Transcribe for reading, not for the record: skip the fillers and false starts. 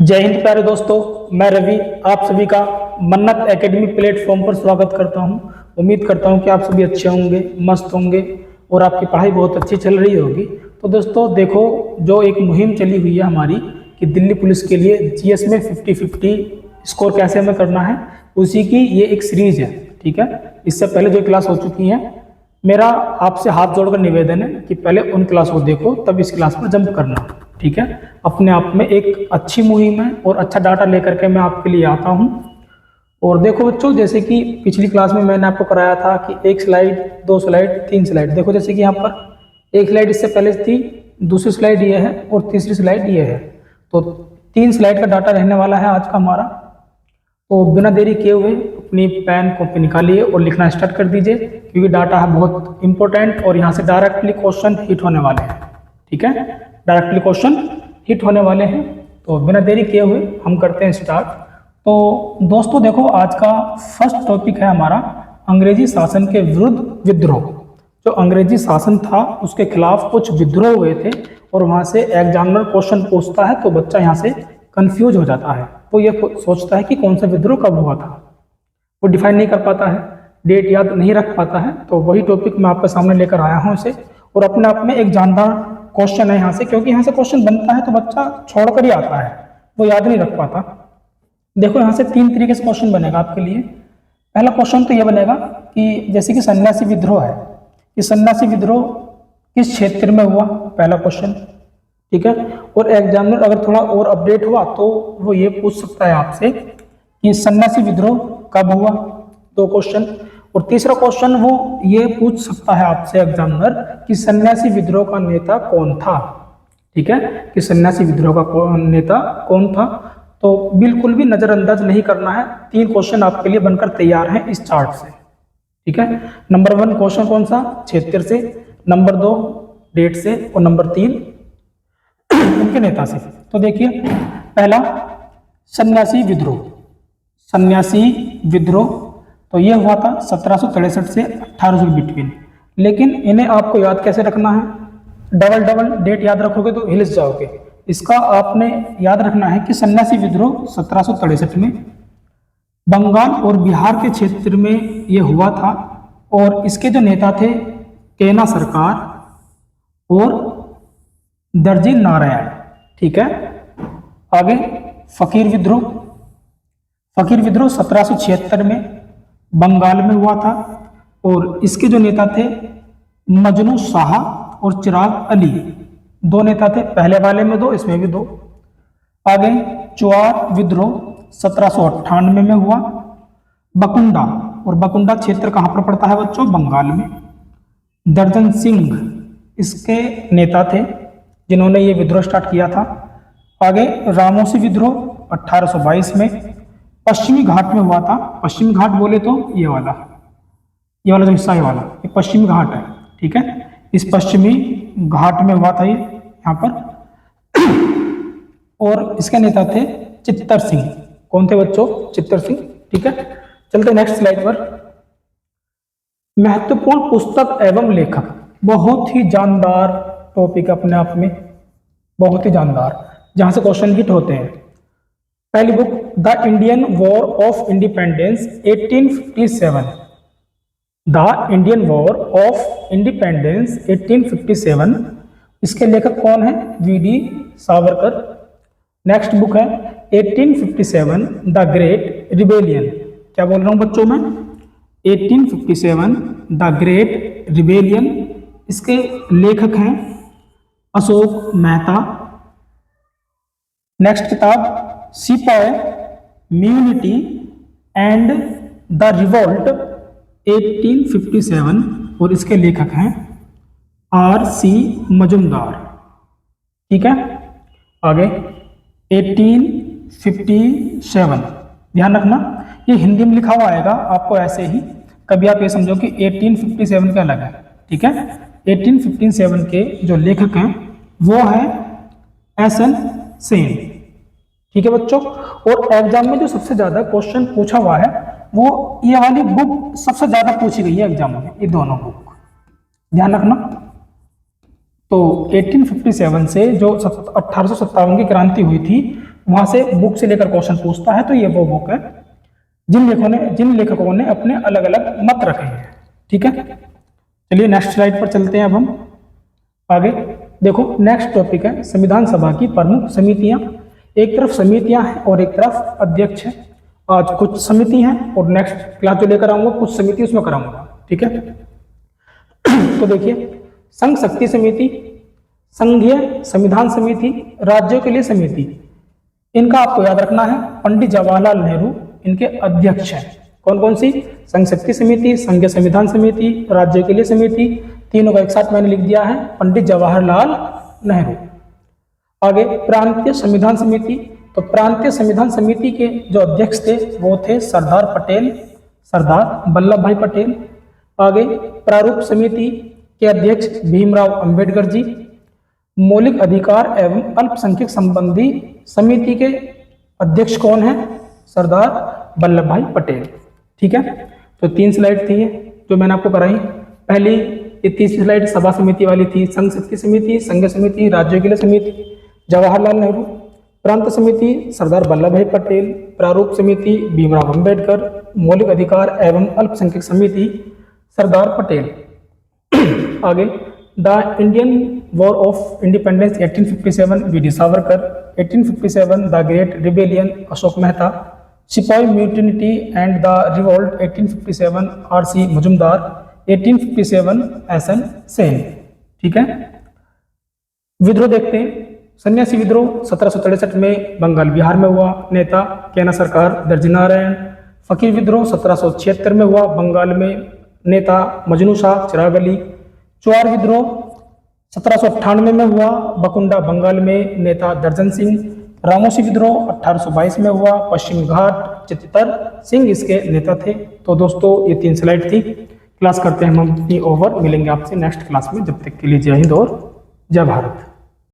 जय हिंद प्यारे दोस्तों। मैं रवि आप सभी का मन्नत एकेडमी प्लेटफॉर्म पर स्वागत करता हूं। उम्मीद करता हूं कि आप सभी अच्छे होंगे, मस्त होंगे और आपकी पढ़ाई बहुत अच्छी चल रही होगी। तो दोस्तों देखो, जो एक मुहिम चली हुई है हमारी कि दिल्ली पुलिस के लिए जीएस में 50-50 स्कोर कैसे हमें करना है, उसी की ये एक सीरीज है। ठीक है, इससे पहले जो क्लास हो चुकी हैं, मेरा आपसे हाथ जोड़कर निवेदन है कि पहले उन क्लास को देखो, तब इस क्लास पर जंप करना। ठीक है, अपने आप में एक अच्छी मुहिम है और अच्छा डाटा लेकर के मैं आपके लिए आता हूं। और देखो बच्चों, जैसे कि पिछली क्लास में मैंने आपको कराया था कि एक स्लाइड, दो स्लाइड, तीन स्लाइड। देखो जैसे कि यहाँ पर एक स्लाइड इससे पहले थी, दूसरी स्लाइड ये है और तीसरी स्लाइड ये है। तो 3 स्लाइड का डाटा रहने वाला है आज का हमारा। तो बिना देरी किए हुए अपनी पेन कॉपी निकालिए और लिखना स्टार्ट कर दीजिए, क्योंकि डाटा है बहुत इंपॉर्टेंट और यहाँ से डायरेक्टली क्वेश्चन हिट होने वाले हैं। ठीक है, डायरेक्टली क्वेश्चन हिट होने वाले हैं। तो बिना देरी किए हुए हम करते हैं स्टार्ट। तो दोस्तों देखो, आज का फर्स्ट टॉपिक है हमारा अंग्रेजी शासन के विरुद्ध विद्रोह। जो अंग्रेजी शासन था उसके खिलाफ कुछ विद्रोह हुए थे और वहाँ से एग्जामिनर क्वेश्चन पूछता है तो बच्चा यहाँ से कंफ्यूज हो जाता है। वो ये सोचता है कि कौन सा विद्रोह कब हुआ था, वो डिफाइन नहीं कर पाता है, डेट याद नहीं रख पाता है। तो वही टॉपिक मैं आपके सामने लेकर आया हूँ इसे, और अपने आप में एक जानदार क्वेश्चन है यहाँ से, क्योंकि यहाँ से क्वेश्चन बनता है तो बच्चा छोड़कर ही आता है, वो याद नहीं रख पाता। देखो यहाँ से 3 तरीके से क्वेश्चन बनेगा आपके लिए। पहला क्वेश्चन तो ये बनेगा कि जैसे कि सन्यासी विद्रोह है, कि सन्यासी विद्रोह किस क्षेत्र में हुआ, पहला क्वेश्चन। ठीक है, और एग्जामिनर अगर थोड़ा और अपडेट हुआ तो वो ये पूछ सकता है आपसे कि सन्यासी विद्रोह कब हुआ, 2 क्वेश्चन। और तीसरा क्वेश्चन वो ये पूछ सकता है आपसे एग्जामिनर कि सन्यासी विद्रोह का नेता कौन था। ठीक है, कि सन्यासी विद्रोह का नेता कौन था। तो बिल्कुल भी नजरअंदाज नहीं करना है। 3 क्वेश्चन आपके लिए बनकर तैयार हैं इस चार्ट से। ठीक है, नंबर 1 क्वेश्चन कौन सा, क्षेत्र से, नंबर 2 डेट से, और नंबर 3 उनके नेता से। तो देखिए, पहला सन्यासी विद्रोह। सन्यासी विद्रोह तो ये हुआ था 1763 से 1800 के बिटवीन। लेकिन इन्हें आपको याद कैसे रखना है, डबल डबल डेट याद रखोगे तो हिल जाओगे। इसका आपने याद रखना है कि सन्यासी विद्रोह 1763 में बंगाल और बिहार के क्षेत्र में ये हुआ था, और इसके जो नेता थे केना सरकार और दर्जी नारायण। ठीक है, आगे फकीर विद्रोह। फकीर विद्रोह 1776 में बंगाल में हुआ था, और इसके जो नेता थे मजनू शाह और चिराग अली, 2 नेता थे, पहले वाले में 2, इसमें भी 2। आगे चुआर विद्रोह 1798 में हुआ, बकुंडा, और बकुंडा क्षेत्र कहाँ पर पड़ता है बच्चों, बंगाल में। दर्जन सिंह इसके नेता थे जिन्होंने ये विद्रोह स्टार्ट किया था। आगे रामोसी विद्रोह 1822 में पश्चिमी घाट में हुआ था। पश्चिमी घाट बोले तो ये वाला जो हिस्सा है वाला, ये पश्चिमी घाट है। ठीक है, इस पश्चिमी घाट में हुआ था ये यहाँ पर। और इसके नेता थे चित्तर सिंह। कौन थे बच्चों, चित्तर सिंह। ठीक है, चलते नेक्स्ट स्लाइड पर। महत्वपूर्ण पुस्तक एवं लेखक, बहुत ही जानदार टॉपिक अपने आप में, बहुत ही जानदार, जहां से क्वेश्चन हिट होते हैं। पहली book the Indian war of independence 1857। The Indian war of independence 1857, इसके लेखक कौन है, वीडी सावरकर। नेक्स्ट बुक है 1857 द ग्रेट रिबेलियन। क्या बोल रहा हूं बच्चों मैं, 1857 द ग्रेट रिबेलियन, इसके लेखक हैं अशोक मेहता। नेक्स्ट किताब सिपाही म्यूनिटी एंड द रिवोल्ट 1857, और इसके लेखक हैं आर.सी. मजुमदार। ठीक है, आगे 1857, ध्यान रखना ये हिंदी में लिखा हुआ आएगा आपको ऐसे ही, कभी आप ये समझो कि 1857 का अलग है। ठीक है, 1857 के जो लेखक हैं वो है एस.एन. सेन। ठीक है बच्चों, और एग्जाम में जो सबसे ज्यादा क्वेश्चन पूछा हुआ है वो ये वाली बुक सबसे ज्यादा पूछी गई है एग्जाम में, ये दोनों बुक ध्यान रखना। तो 1857 से जो 1857 की क्रांति हुई थी वहां से बुक से लेकर क्वेश्चन पूछता है। तो ये वो बुक है जिन लेखकों ने अपने अलग अलग मत रखे हैं। ठीक है, चलिए नेक्स्ट स्लाइड पर चलते हैं। अब हम आगे देखो, नेक्स्ट टॉपिक है संविधान सभा की प्रमुख समितियां। एक तरफ समितियां हैं और एक तरफ अध्यक्ष है। आज कुछ समिति हैं और नेक्स्ट क्लास जो लेकर आऊंगा कुछ समिति उसमें कराऊंगा। ठीक है, तो देखिए, संघ शक्ति समिति, संघीय संविधान समिति, राज्यों के लिए समिति, इनका आपको याद रखना है। पंडित जवाहरलाल नेहरू इनके अध्यक्ष हैं। कौन कौन सी? संघ शक्ति समिति, संघीय संविधान समिति, राज्यों के लिए समिति, तीनों का एक साथ मैंने लिख दिया है, पंडित जवाहरलाल नेहरू। आगे प्रांतीय संविधान समिति, तो प्रांतीय संविधान समिति के जो अध्यक्ष थे वो थे सरदार पटेल, सरदार वल्लभ भाई पटेल। आगे प्रारूप समिति के अध्यक्ष भीमराव अंबेडकर जी। मौलिक अधिकार एवं अल्पसंख्यक संबंधी समिति के अध्यक्ष कौन है? सरदार वल्लभ भाई पटेल। ठीक है, तो 3 स्लाइड थी जो मैंने आपको कराई। पहली ये तीसरी स्लाइड सभा समिति वाली थी। संघ शक्ति समिति, संघ समिति, राज्यों के लिए समिति जवाहरलाल नेहरू, प्रांत समिति सरदार वल्लभ भाई पटेल, प्रारूप समिति भीमराव अंबेडकर, मौलिक अधिकार एवं अल्पसंख्यक समिति सरदार पटेल। आगे the Indian war of independence 1857 V D. Savarkar, 1857 the great rebellion Ashok Mehta, sipahi mutiny and the revolt 1857 R C. Majumdar, 1857 S N. Sen. ठीक है, विद्रोह देखते हैं। सन्यासी विद्रोह 1763 में बंगाल बिहार में हुआ, नेता केना सरकार दर्जी नारायण। फकीर विद्रोह 1776 में हुआ, बंगाल में, नेता मजनू शाह चिराग अली। चुआर विद्रोह 1798 में हुआ, बकुंडा बंगाल में, नेता दर्जन सिंह। रामोसी विद्रोह 1822 में हुआ, पश्चिम घाट चित्तर सिंह इसके नेता थे। तो दोस्तों ये 3 स्लाइड थी। क्लास करते हैं हम अपनी ओवर, मिलेंगे आपसे नेक्स्ट क्लास में। जब तक के लिए जय हिंद और जय भारत।